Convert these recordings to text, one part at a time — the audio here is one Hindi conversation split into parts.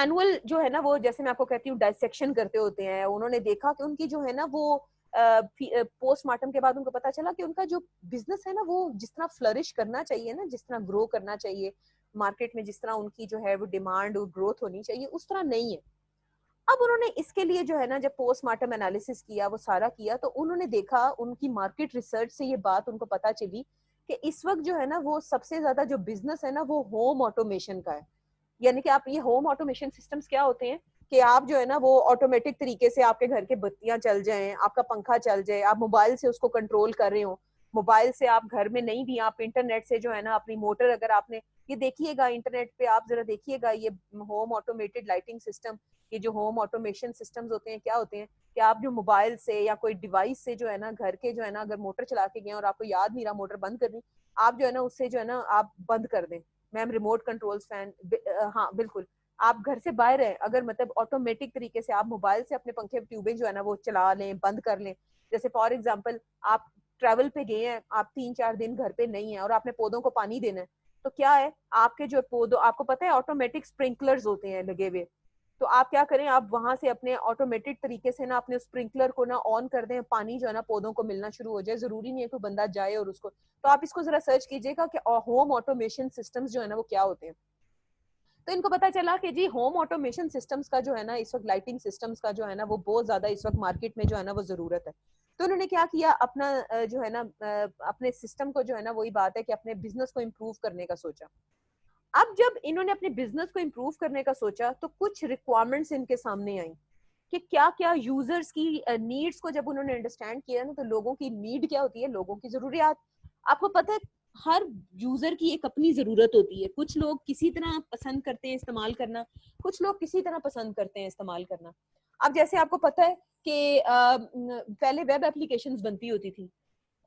मैनुअल जो है ना वो, जैसे मैं आपको कहती हूँ, डाइसेक्शन करते होते हैं। उन्होंने देखा कि उनकी जो है ना वो पोस्टमार्टम के बाद उनको पता चला कि उनका जो बिजनेस है ना वो जिस तरह फ्लरिश करना चाहिए ना, जिस तरह ग्रो करना चाहिए मार्केट में, जिस तरह उनकी जो है वो डिमांड और ग्रोथ होनी चाहिए, उस तरह नहीं है। अब उन्होंने इसके लिए जो है ना, जब पोस्टमार्टम एनालिसिस किया, वो सारा किया, तो उन्होंने देखा, उनकी मार्केट रिसर्च से ये बात उनको पता चली कि इस वक्त जो है ना वो सबसे ज्यादा जो बिजनेस है ना वो होम ऑटोमेशन का है। यानी कि आप, ये होम ऑटोमेशन सिस्टम्स क्या होते हैं कि आप जो है ना वो ऑटोमेटिक तरीके से आपके घर के बत्तियां चल जाएं, आपका पंखा चल जाए, आप मोबाइल से उसको कंट्रोल कर रहे हो, मोबाइल से आप घर में नहीं भी, आप इंटरनेट से जो है ना अपनी मोटर, अगर आपने ये देखिएगा इंटरनेट पे, आप जरा देखिएगा ये होम ऑटोमेटेड लाइटिंग सिस्टम, ये जो होम ऑटोमेशन सिस्टम्स होते हैं, क्या होते हैं कि आप जो मोबाइल से या कोई डिवाइस से जो है ना घर के जो है ना, अगर मोटर चला के गए और आपको याद नहीं रहा मोटर बंद करनी, आप जो है ना उससे जो है ना आप बंद कर दें। मैम रिमोट कंट्रोल फैन, हाँ बिल्कुल, आप घर से बाहर हैं, अगर मतलब ऑटोमेटिक तरीके से आप मोबाइल से अपने पंखे ट्यूबें जो है ना वो चला लें, बंद कर लें। जैसे फॉर एग्जांपल आप ट्रैवल पे गए हैं, आप 3-4 दिन घर पे नहीं है और आपने पौधों को पानी देना है, तो क्या है, आपके जो पौधों, आपको पता है ऑटोमेटिक स्प्रिंकलर्स होते हैं लगे हुए, तो आप क्या करें, आप वहां से अपने ऑटोमेटेड तरीके से ना अपने स्प्रिंकलर को ना ऑन कर दें, पानी जो है ना पौधों को मिलना शुरू हो जाए। जरूरी नहीं है कोई बंदा जाए और उसको, तो आप इसको जरा सर्च कीजिएगा कि होम ऑटोमेशन सिस्टम्स जो है ना वो क्या होते हैं। तो इनको पता चला कि जी होम ऑटोमेशन सिस्टम्स का जो है ना इस वक्त, लाइटिंग सिस्टम्स का जो है ना वो बहुत ज्यादा इस वक्त मार्केट में जो है ना वो जरूरत है। तो उन्होंने क्या किया, अपना जो है ना अपने सिस्टम को जो है ना, वही बात है कि अपने बिजनेस को इम्प्रूव करने का सोचा। अब जब इन्होंने अपने बिजनेस को इम्प्रूव करने का सोचा तो कुछ रिक्वायरमेंट्स इनके सामने आई कि क्या क्या यूजर्स की नीड्स को जब उन्होंने अंडरस्टैंड किया ना, तो लोगों की नीड क्या होती है, लोगों की जरूरियात। आपको पता है हर यूजर की एक अपनी जरूरत होती है। कुछ लोग किसी तरह पसंद करते हैं इस्तेमाल करना, कुछ लोग किसी तरह पसंद करते हैं इस्तेमाल करना। अब जैसे आपको पता है कि पहले वेब एप्लीकेशंस बनती होती थी,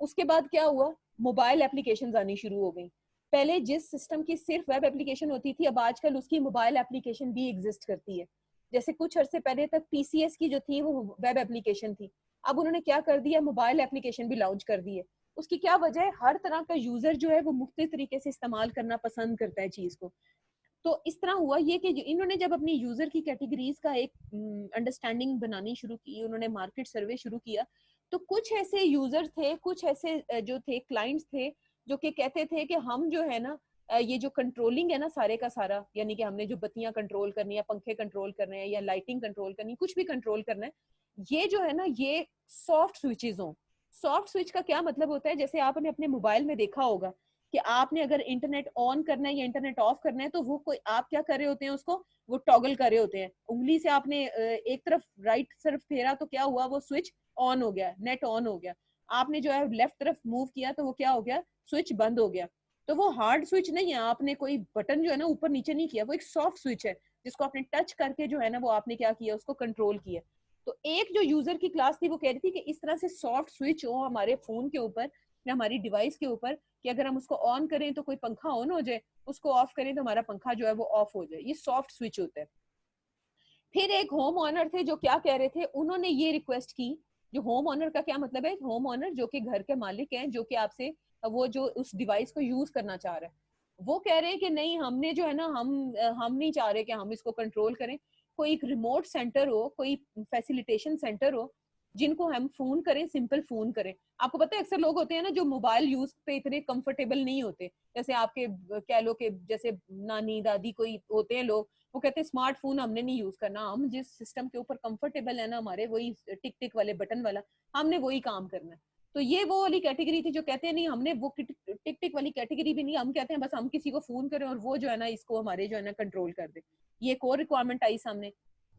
उसके बाद क्या हुआ, मोबाइल एप्लीकेशंस आनी शुरू हो गई। पहले जिस सिस्टम की सिर्फ वेब एप्लीकेशन होती थी, अब आजकल उसकी मोबाइल एप्लीकेशन भी एग्जिस्ट करती है। जैसे कुछ अरसे पहले तक पीसीएस की जो थी वो वेब एप्लीकेशन थी, अब उन्होंने क्या कर दिया, मोबाइल एप्लीकेशन भी लॉन्च कर दी है। उसकी क्या वजह है, हर तरह का यूजर जो है वो मुख्तलिफ तरीके से इस्तेमाल करना पसंद करता है चीज को। तो इस तरह हुआ ये कि इन्होंने जब अपनी यूजर की कैटेगरीज का एक अंडरस्टैंडिंग बनानी शुरू की, उन्होंने मार्केट सर्वे शुरू किया, तो कुछ ऐसे यूजर थे, कुछ ऐसे जो थे क्लाइंट्स थे, जो कि कहते थे कि हम जो है ना ये जो कंट्रोलिंग है ना सारे का सारा, यानी कि हमने जो बत्तियां कंट्रोल करनी है, पंखे कंट्रोल करने हैं या लाइटिंग कंट्रोल करनी, कुछ भी कंट्रोल करना है, ये जो है ना ये सॉफ्ट स्विचेस हों। सॉफ्ट स्विच का क्या मतलब होता है, जैसे आपने अपने मोबाइल में देखा होगा कि आपने अगर इंटरनेट ऑन करना है या इंटरनेट ऑफ करना है, तो वो कोई आप क्या कर रहे होते हैं, उसको वो टॉगल कर रहे होते हैं, उंगली से आपने एक तरफ राइट तरफ फेरा तो क्या हुआ, वो स्विच ऑन हो गया, नेट ऑन हो गया। आपने जो है लेफ्ट तरफ मूव किया तो वो क्या हो गया, स्विच बंद हो गया। तो वो हार्ड स्विच नहीं है, आपने कोई बटन जो है ना ऊपर नीचे नहीं किया, वो एक सॉफ्ट स्विच है जिसको आपने टच करके जो है ना वो आपने क्या किया, उसको कंट्रोल किया। तो एक जो यूजर की क्लास थी वो कह रही थी कि इस तरह से सॉफ्ट स्विच हो हमारे फोन के ऊपर या हमारी डिवाइस के ऊपर कि अगर हम उसको ऑन करें तो कोई पंखा ऑन हो जाए, उसको ऑफ करें तो हमारा पंखा जो है वो ऑफ हो जाए। ये सॉफ्ट स्विच होता है। फिर एक होम ऑनर थे जो क्या कह रहे थे, उन्होंने ये रिक्वेस्ट की, जो होम ऑनर का क्या मतलब है, होम ऑनर जो कि घर के मालिक हैं, जो कि आपसे वो जो उस डिवाइस को यूज करना चाह रहा है, वो कह रहे हैं कि नहीं, हमने जो है ना हम नहीं चाह रहे कि हम इसको कंट्रोल करें। कोई एक रिमोट सेंटर हो, कोई फैसिलिटेशन सेंटर हो, जिनको हम फोन करें, सिंपल फोन करें। आपको पता है अक्सर लोग होते हैं ना जो मोबाइल यूज पे इतने कंफर्टेबल नहीं होते, जैसे आपके कह लो कि जैसे नानी दादी कोई होते हैं लोग, वो कहते हैं स्मार्टफोन हमने नहीं यूज करना, हम जिस सिस्टम के ऊपर कंफर्टेबल है ना हमारे, वही टिक टिक वाले बटन वाला, हमने वही काम करना है। तो ये वो वाली कैटेगरी थी जो कहते हैं नहीं, हमने वो टिक टिक वाली कैटेगरी भी नहीं, हम कहते हैं बस हम किसी को फोन करें और वो जो है ना इसको हमारे जो है ना कंट्रोल कर दे। ये एक और रिक्वायरमेंट आई सामने।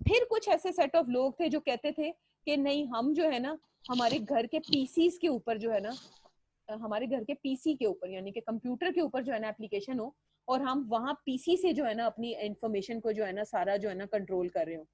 फिर कुछ ऐसे सेट ऑफ लोग थे जो कहते थे कि नहीं, हम जो है ना हमारे घर के पीसीस के ऊपर जो है ना, हमारे घर के पीसी के ऊपर यानी कि कंप्यूटर के ऊपर जो है ना एप्लीकेशन हो, और हम वहां पीसी से जो है ना अपनी इंफॉर्मेशन को जो है ना सारा जो है ना कंट्रोल कर रहे हो।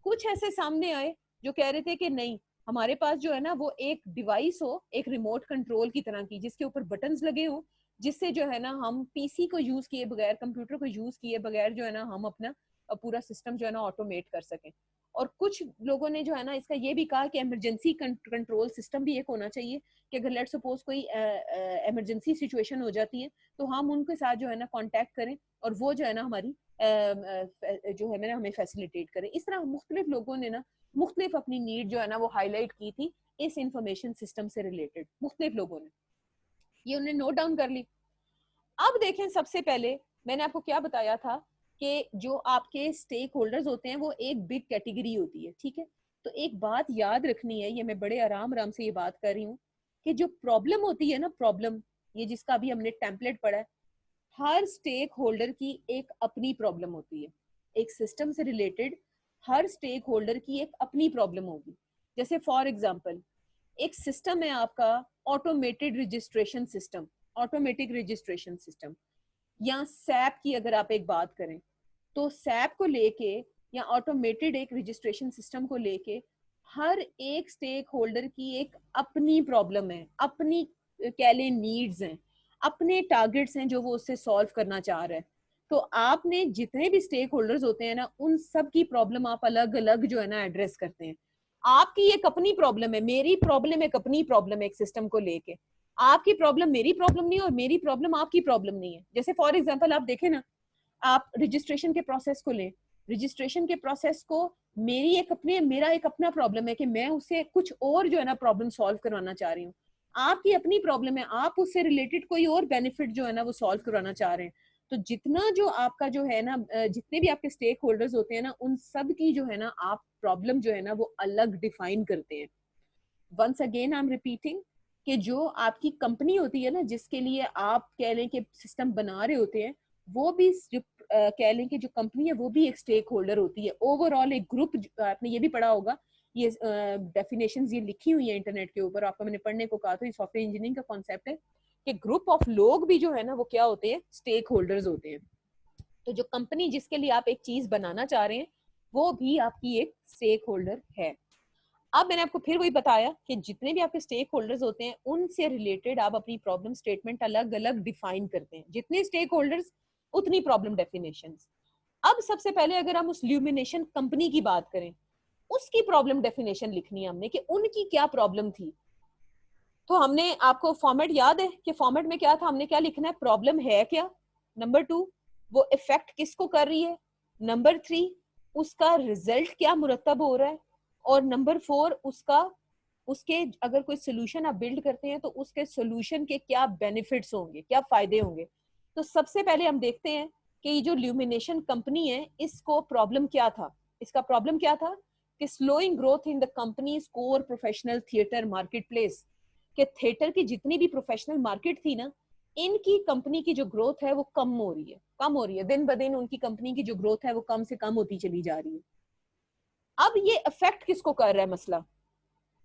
कुछ ऐसे सामने आए जो कह रहे थे कि नहीं, हमारे पास जो है ना वो एक डिवाइस हो, एक रिमोट कंट्रोल की तरह की, जिसके ऊपर बटन्स लगे हो, जिससे जो है ना हम पीसी को यूज किए बगैर, कंप्यूटर को यूज किए बगैर जो है ना हम अपना पूरा सिस्टम जो है ना ऑटोमेट कर सकें। और कुछ लोगों ने जो है ना इसका ये भी कहा कि इमरजेंसी कंट्रोल सिस्टम भी एक होना चाहिए, कि अगर लेट सपोज कोई इमरजेंसी सिचुएशन हो जाती है तो हम उनके साथ जो है ना कांटेक्ट करें और वो जो है ना हमारी जो है ना हमें फैसिलिटेट करें। इस तरह मुख्तलिफ लोगों ने ना मुख्तलिफ अपनी नीड जो है ना वो हाईलाइट की थी इस इंफॉर्मेशन सिस्टम से रिलेटेड, मुख्तलिफ लोगों ने ये उन्हें नोट डाउन कर ली। अब देखें, सबसे पहले मैंने आपको क्या बताया था कि जो आपके स्टेक होल्डर्स होते हैं वो एक बिग कैटेगरी होती है, ठीक है। तो एक बात याद रखनी है, ये मैं बड़े आराम आराम से ये बात कर रही हूँ कि जो प्रॉब्लम होती है ना, प्रॉब्लम, ये जिसका अभी हमने टेम्पलेट पढ़ा है, हर स्टेक होल्डर की एक अपनी प्रॉब्लम होती है। एक सिस्टम से रिलेटेड हर स्टेक होल्डर की एक अपनी प्रॉब्लम होगी। जैसे फॉर एग्जांपल एक सिस्टम है आपका automated registration system, automatic registration system, या सैप की अगर आप एक बात करें तो सैप को लेके या ऑटोमेटेड एक रजिस्ट्रेशन सिस्टम को लेके हर एक स्टेक होल्डर की एक अपनी प्रॉब्लम है, अपनी कह लें नीड्स हैं, अपने टारगेट्स हैं जो वो उससे सॉल्व करना चाह रहा है। तो आपने जितने भी स्टेक होल्डर्स होते हैं ना, उन सब की प्रॉब्लम आप अलग अलग जो है ना एड्रेस करते हैं। आपकी एक अपनी प्रॉब्लम है, मेरी प्रॉब्लम एक अपनी प्रॉब्लम है एक सिस्टम को लेके, आपकी प्रॉब्लम मेरी प्रॉब्लम नहीं है और मेरी प्रॉब्लम आपकी प्रॉब्लम नहीं है। जैसे फॉर एग्जांपल आप देखें ना, आप रजिस्ट्रेशन के प्रोसेस को लें, रजिस्ट्रेशन के प्रोसेस को मेरा एक अपना प्रॉब्लम है कि मैं उससे कुछ और जो है ना प्रॉब्लम सॉल्व करवाना चाह रही हूँ, आपकी अपनी प्रॉब्लम है, आप उससे रिलेटेड कोई और बेनिफिट जो है ना वो सॉल्व करवाना चाह रहे हैं। तो जितना जो आपका जो है ना जितने भी आपके स्टेक होल्डर्स होते हैं ना, उन सब की जो है ना आप प्रॉब्लम जो है ना वो अलग डिफाइन करते हैं। Once again I am repeating कि जो आपकी कंपनी होती है ना, जिसके लिए आप कह लें कि सिस्टम बना रहे होते हैं, वो भी जो कह लें कि जो कंपनी है वो भी एक स्टेक होल्डर होती है। ओवरऑल एक ग्रुप, आपने ये भी पढ़ा होगा, ये डेफिनेशंस ये लिखी हुई है इंटरनेट के ऊपर, आपको मैंने पढ़ने को कहा, तो ये सॉफ्टवेयर इंजीनियरिंग का कॉन्सेप्ट है कि ग्रुप ऑफ लोग भी जो है ना वो क्या होते हैं, स्टेक होल्डर्स होते हैं। तो जो कंपनी जिसके लिए आप एक चीज बनाना चाह रहे हैं वो भी आपकी एक स्टेक होल्डर है। अब मैंने आपको फिर वही बताया कि जितने भी आपके स्टेक होल्डर्स होते हैं उनसे रिलेटेड आप अपनी प्रॉब्लम स्टेटमेंट अलग अलग डिफाइन करते हैं। जितने स्टेक होल्डर्स उतनी प्रॉब्लम डेफिनेशंस। अब सबसे पहले अगर हम उस ल्यूमिनेशन कंपनी की बात करें, उसकी प्रॉब्लम डेफिनेशन लिखनी है हमने कि उनकी क्या प्रॉब्लम थी। तो हमने, आपको फॉर्मेट याद है कि फॉर्मेट में क्या था, हमने क्या लिखना है, प्रॉब्लम है क्या, नंबर 2 वो इफेक्ट किसको कर रही है, नंबर 3 उसका रिजल्ट क्या मुरतब हो रहा है, और नंबर 4 उसके अगर कोई सोल्यूशन आप बिल्ड करते हैं तो उसके सोल्यूशन के क्या बेनिफिट्स होंगे, क्या फायदे होंगे। तो सबसे पहले हम देखते हैं कि ये जो ल्यूमिनेशन कंपनी है इसको प्रॉब्लम क्या था। इसका प्रॉब्लम क्या था कि slowing growth in the companies core professional theatre market place, कि थिएटर की जितनी भी प्रोफेशनल मार्केट थी ना, इनकी कंपनी की जो ग्रोथ है वो कम हो रही है, दिन ब दिन उनकी कंपनी की जो ग्रोथ है वो कम से कम होती चली जा रही है। अब ये इफेक्ट किसको कर रहा है मसला,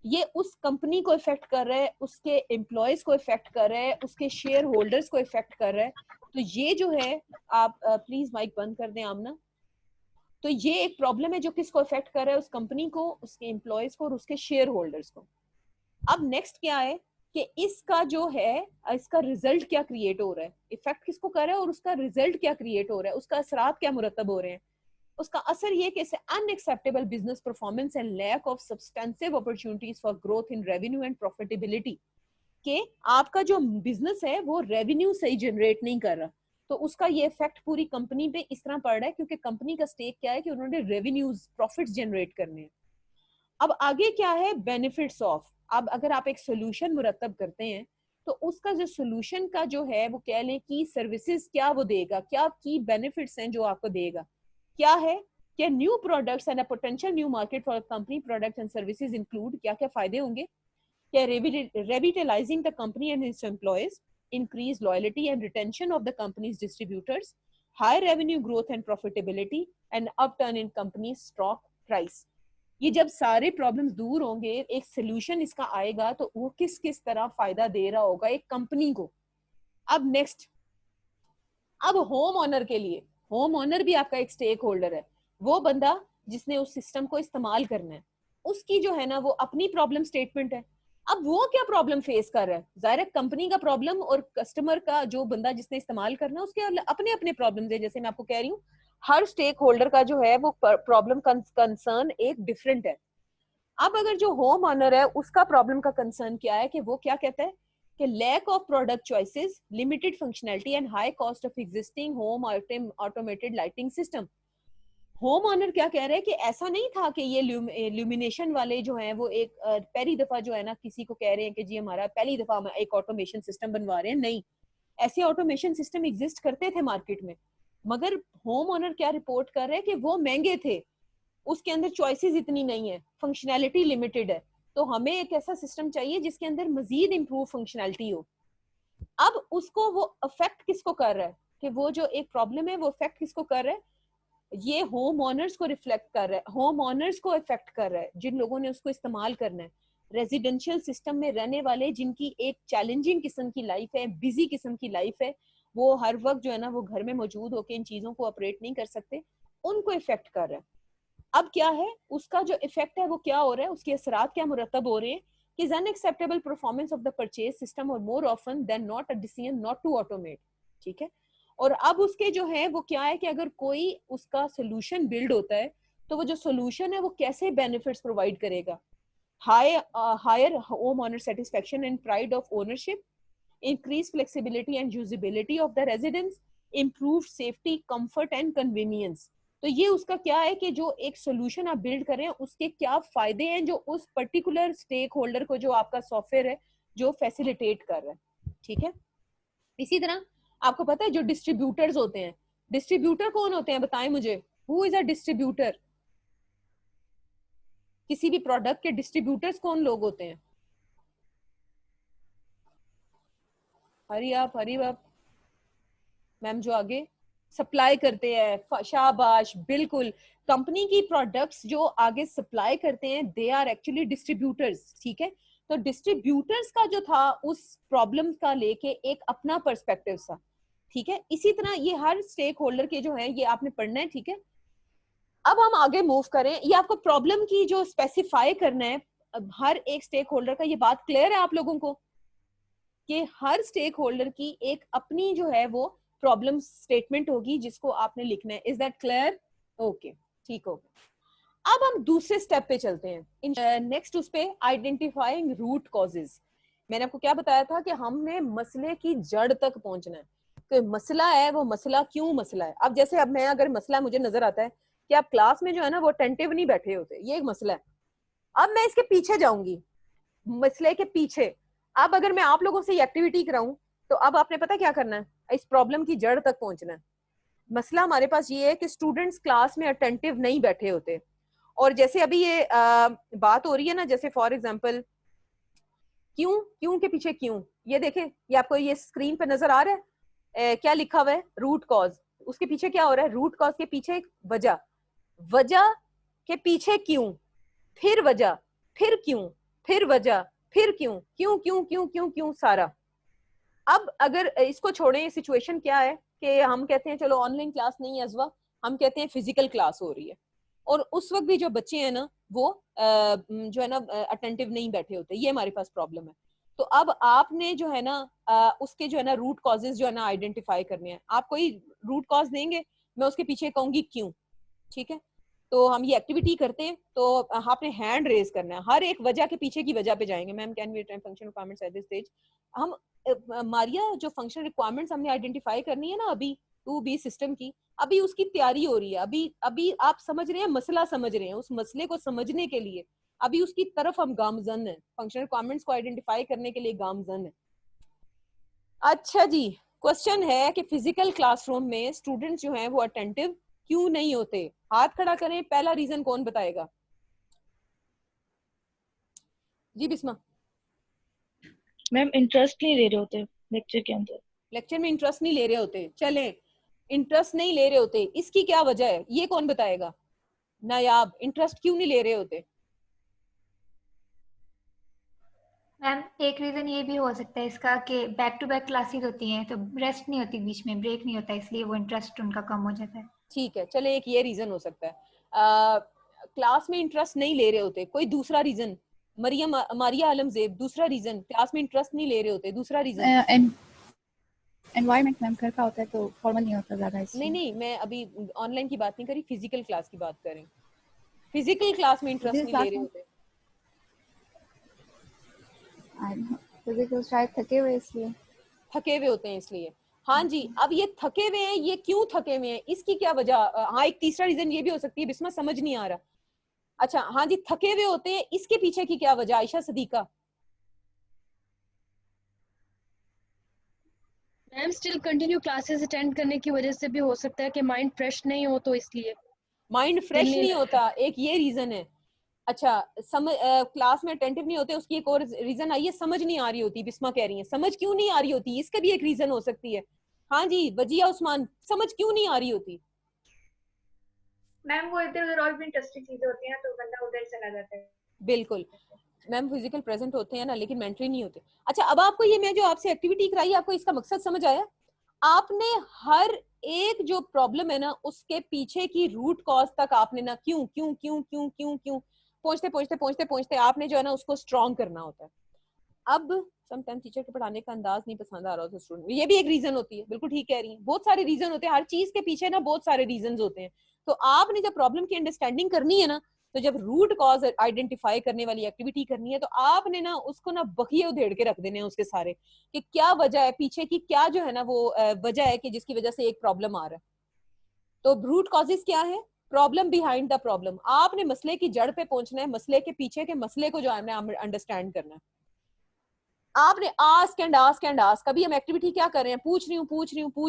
ये उस कंपनी को इफेक्ट कर रहा है, उसके एम्प्लॉयज को इफेक्ट कर रहा है, उसके शेयर होल्डर्स को इफेक्ट कर रहा है। तो ये जो है, आप प्लीज माइक बंद कर दें आमना। तो ये एक प्रॉब्लम है जो किसको इफेक्ट कर रहा है, उस कंपनी को, उसके एम्प्लॉयज को और उसके शेयर होल्डर्स को। अब नेक्स्ट क्या है कि इसका जो है, इसका रिजल्ट क्या क्रिएट हो रहा है, इफेक्ट किसको कर रहा है और उसका रिजल्ट क्या क्रिएट हो रहा है, उसका असरात क्या मुरतब हो रहे हैं। उसका असर ये कि unacceptable business performance and lack of substantive opportunities for growth in revenue and profitability, कि आपका जो बिजनेस है वो रेवेन्यू सही जनरेट नहीं कर रहा। तो उसका ये इफेक्ट पूरी कंपनी पे इस तरह पड़ रहा है क्योंकि कंपनी का स्टेक क्या है कि उन्होंने रेवेन्यूज, प्रॉफिट्स जनरेट करने हैं। अब आगे क्या है, बेनिफिट्स ऑफ। अब अगर आप एक सोल्यूशन मुरतब करते हैं तो उसका जो सोल्यूशन का जो है वो कह लें कि सर्विसेज क्या वो देगा, क्या की बेनिफिट्स हैं जो आपको देगा, क्या है कि new products and a potential new market for company products and services include, क्या क्या फायदे होंगे, क्या revitalizing the company and its employees, increase loyalty and retention of the company's distributors, high revenue growth and profitability, and upturn in company's stock price। ये जब सारे प्रॉब्लम्स दूर होंगे, एक सोल्यूशन इसका आएगा तो वो किस किस तरह फायदा दे रहा होगा एक कंपनी को। अब नेक्स्ट, अब होम ओनर के लिए, होम ओनर भी आपका एक स्टेक होल्डर है, वो बंदा जिसने उस सिस्टम को इस्तेमाल करना है, उसकी जो है ना वो अपनी प्रॉब्लम स्टेटमेंट है। अब वो क्या प्रॉब्लम फेस कर रहा है, जाहिर है कंपनी का प्रॉब्लम और कस्टमर का, जो बंदा जिसने इस्तेमाल करना है उसके अपने अपने प्रॉब्लम्स है। जैसे मैं आपको कह रही हूँ हर स्टेक होल्डर का जो है वो प्रॉब्लम कंसर्न एक डिफरेंट है। अब अगर जो होम ओनर है उसका प्रॉब्लम का कंसर्न क्या है कि वो क्या कहता है कि lack of product choices, limited functionality and high cost of existing home automated lighting system. Home owner क्या कह रहे हैं कि ऐसा नहीं था कि ये ल्यूमिनेशन वाले जो हैं वो एक पहली दफा जो है ना किसी को कह रहे हैं कि जी हमारा पहली दफा हम एक ऑटोमेशन सिस्टम बनवा रहे हैं, नहीं, ऐसे ऑटोमेशन सिस्टम एग्जिस्ट करते थे मार्केट में, मगर होम ओनर क्या रिपोर्ट कर रहे हैं कि वो महंगे थे, उसके अंदर चॉइसेस इतनी नहीं है, फंक्शनैलिटी लिमिटेड है, तो हमें एक ऐसा सिस्टम चाहिए जिसके अंदर मजीद इंप्रूव फंक्शनैलिटी हो। अब उसको वो अफेक्ट किसको कर रहा है कि वो जो एक प्रॉब्लम है वो अफेक्ट किसको कर रहा है, ये होम ओनर्स को रिफ्लेक्ट कर रहा है, होम ओनर्स को इफेक्ट कर रहा है, जिन लोगों ने उसको इस्तेमाल करना है, रेजिडेंशियल सिस्टम में रहने वाले जिनकी एक चैलेंजिंग किस्म की लाइफ है, बिजी किस्म की लाइफ है, वो हर वक्त जो है ना वो घर में मौजूद होकर इन चीजों को ऑपरेट नहीं कर सकते, उनको इफेक्ट कर रहा है। अब क्या है उसका जो इफेक्ट है वो क्या हो रहा है, उसके असरात क्या मुरतब हो रहे हैं कि unacceptable performance of the purchase system और more often than not a decision not to automate. ठीक है, और अब उसके जो है वो क्या है कि अगर कोई उसका सोल्यूशन बिल्ड होता है तो वो जो सोल्यूशन है वो कैसे बेनिफिट्स प्रोवाइड करेगा, higher home owner satisfaction and pride of ownership, increased flexibility and usability of the residence, improved safety, comfort and convenience। तो ये उसका क्या है कि जो एक सोल्यूशन आप बिल्ड कर रहे हैं उसके क्या फायदे हैं जो उस पर्टिकुलर स्टेक होल्डर को जो आपका सॉफ्टवेयर है जो फैसिलिटेट कर रहा है। ठीक है, इसी तरह आपको पता है जो डिस्ट्रीब्यूटर्स होते हैं, डिस्ट्रीब्यूटर कौन होते हैं बताएं मुझे, हु इज अ डिस्ट्रीब्यूटर, किसी भी प्रोडक्ट के डिस्ट्रीब्यूटर्स कौन लोग होते हैं, हरी आप मैम, जो आगे सप्लाई करते हैं, शाबाश, बिल्कुल, कंपनी की प्रोडक्ट्स जो आगे सप्लाई करते हैं दे आर एक्चुअली डिस्ट्रीब्यूटर्स। ठीक है, तो डिस्ट्रीब्यूटर्स का जो था उस प्रॉब्लम का लेके एक अपना पर्सपेक्टिव था। ठीक है, इसी तरह ये हर स्टेक होल्डर के जो है ये आपने पढ़ना है। ठीक है, अब हम आगे मूव करें, ये आपको प्रॉब्लम की जो स्पेसिफाई करना है, हर एक स्टेक होल्डर का, ये बात क्लियर है आप लोगों को कि हर स्टेक होल्डर की एक अपनी जो है वो प्रॉब्लम स्टेटमेंट होगी जिसको आपने लिखना है। Is that clear? ओके, ठीक हो गया। अब हम दूसरे स्टेप पे चलते हैं, नेक्स्ट उस पे आइडेंटिफाइंग रूट कॉजेज। मैंने आपको क्या बताया था कि हमने मसले की जड़ तक पहुंचना है, कि मसला है वो मसला क्यों मसला है। अब जैसे अब मैं अगर मसला मुझे नजर आता है कि आप क्लास में जो है ना वो अटेंटिव नहीं बैठे होते, ये एक मसला है। अब मैं इसके पीछे जाऊंगी, मसले के पीछे। अब अगर मैं आप लोगों से ये एक्टिविटी कराऊं तो अब आपने पता क्या करना है, इस प्रॉब्लम की जड़ तक पहुंचना है। मसला हमारे पास ये है कि स्टूडेंट्स क्लास में अटेंटिव नहीं बैठे होते, और जैसे अभी ये बात हो रही है ना, जैसे फॉर एग्जांपल क्यों, क्यों के पीछे क्यों, ये देखें, ये आपको ये स्क्रीन पे नजर आ रहा है, क्या लिखा हुआ है, रूट कॉज। उसके पीछे क्या हो रहा है, रूट कॉज के पीछे एक वजह, वजह के पीछे क्यों, फिर वजह, फिर क्यों, फिर वजह, फिर क्यों, क्यों क्यों क्यों क्यों क्यों सारा। अब अगर इसको छोड़ें, सिचुएशन क्या है कि हम कहते हैं चलो ऑनलाइन क्लास नहीं है अजवा, हम कहते हैं फिजिकल क्लास हो रही है, और उस वक्त भी जो बच्चे हैं ना वो जो है ना अटेंटिव नहीं बैठे होते, ये हमारे पास प्रॉब्लम है। तो अब आपने जो है ना उसके जो है ना रूट कॉजेज जो है ना आइडेंटिफाई करने हैं। आप कोई रूट कॉज देंगे, मैं उसके पीछे कहूंगी क्यों। ठीक है, तो हम ये एक्टिविटी करते हैं, तो आपने हैंड रेज करना है, हर एक वजह के पीछे की वजह पे जाएंगे। Ma'am can we time function requirements at this stage. हम मारिया जो फंक्शन रिक्वायरमेंट्स हमने आइडेंटिफाई करनी है ना अभी 2B सिस्टम की, अभी उसकी तैयारी हो रही है। अभी अभी आप समझ रहे हैं, मसला समझ रहे हैं, उस मसले को समझने के लिए अभी उसकी तरफ हम गामजन है, फंक्शन रिक्वायरमेंट्स को आइडेंटिफाई करने के लिए गामजन है। अच्छा जी, क्वेश्चन है कि फिजिकल क्लासरूम में स्टूडेंट्स जो हैं वो अटेंटिव क्यों नहीं होते। हाथ खड़ा करें, पहला रीजन कौन बताएगा? जी बिस्मा। मैम इंटरेस्ट नहीं ले रहे होते लेक्चर के अंदर। लेक्चर में इंटरेस्ट नहीं ले रहे होते, चलें, इंटरेस्ट नहीं ले रहे होते, इसकी क्या वजह है, ये कौन बताएगा? नायाब, इंटरेस्ट क्यों नहीं ले रहे होते? मैम एक रीजन ये भी हो सकता है इसका कि बैक टू बैक क्लासेस होती हैं तो रेस्ट नहीं होती, बीच में ब्रेक नहीं होता, इसलिए वो इंटरेस्ट उनका कम हो जाता है। ठीक है, चले, एक ये रीजन हो सकता है, क्लास में इंटरेस्ट नहीं ले रहे होते। कोई दूसरा रीजन? मरियम, मारिया आलम जेब, दूसरा रीजन, क्लास में इंटरेस्ट नहीं ले रहे होते, दूसरा रीजन। एनवायरनमेंट मैम घर का होता है तो फॉर्मल नहीं होता ज्यादा, इसलिए। नहीं, मैं अभी ऑनलाइन की बात नहीं करी, फिजिकल क्लास की बात करें। फिजिकल क्लास में इंटरेस्ट नहीं ले रहे होते। फिजिकल शायद थके हुए इसलिए। थके हुए होते हैं इसलिए। हाँ जी, अब ये थके हुए हैं, ये क्यों थके हुए हैं, इसकी क्या वजह? हाँ, एक तीसरा रीजन ये भी हो सकती है, बिस्मा समझ नहीं आ रहा। अच्छा हाँ जी, थके हुए होते हैं, इसके पीछे की क्या वजह? Ayesha Sadiqa. Ma'am still continue classes attend करने की वजह से भी हो सकता है कि माइंड फ्रेश नहीं हो, तो इसलिए माइंड दिल फ्रेश नहीं नहीं लगता। होता, एक ये रीजन है। अच्छा, क्लास में अटेंटिव नहीं होते, उसकी एक और रीजन आई है, समझ नहीं आ रही होती। बिस्मा कह रही है समझ क्यों नहीं आ रही होती, इसका भी एक रीजन हो सकती है। हाँ जी वजिया उस्मान, समझ क्यों नहीं आ रही होती? मैम वो इधर उधर और भी इंटरेस्टिंग चीजें होती हैं तो बंदा उधर चला जाता है। बिल्कुल मैम, फिजिकल प्रेजेंट होते हैं ना, लेकिन मेंटली नहीं होते। अच्छा, अब आपको ये मैं जो आपसे एक्टिविटी कराई, आपको इसका मकसद समझ आया? आपने हर एक जो प्रॉब्लम है ना, उसके पीछे की रूट कॉज तक आपने ना क्यों क्यों क्यों क्यों क्यों क्यों पहुंचते पहुंचते पहुंचते पहुंचते आपने जो है ना उसको स्ट्रॉन्ग करना होता है। अब समटाइम टीचर के पढ़ाने का अंदाज नहीं पसंद आ रहा होता स्टूडेंट, ये भी एक रीजन होती है। बिल्कुल ठीक कह रही है, बहुत सारे रीजन होते हैं, हर चीज के पीछे ना बहुत सारे रीजन होते हैं। तो आपने जब प्रॉब्लम की अंडरस्टैंडिंग करनी है ना, तो जब रूट कॉज आइडेंटिफाई करने वाली एक्टिविटी करनी है, तो आपने ना उसको ना बखिए उधेड़ के रख देने हैं उसके सारे, कि क्या वजह है पीछे की, क्या जो है ना वो वजह है कि जिसकी वजह से एक प्रॉब्लम आ रहा है। तो रूट कॉजेस क्या है? Problem behind the problem. आपने मसले की जड़ पे पहुंचना है, मसले के पीछे के मसले को जो है अंडरस्टैंड करना है। आपने ask and ask and ask, कभी हम एक्टिविटी क्या कर रहे हैं, पूछ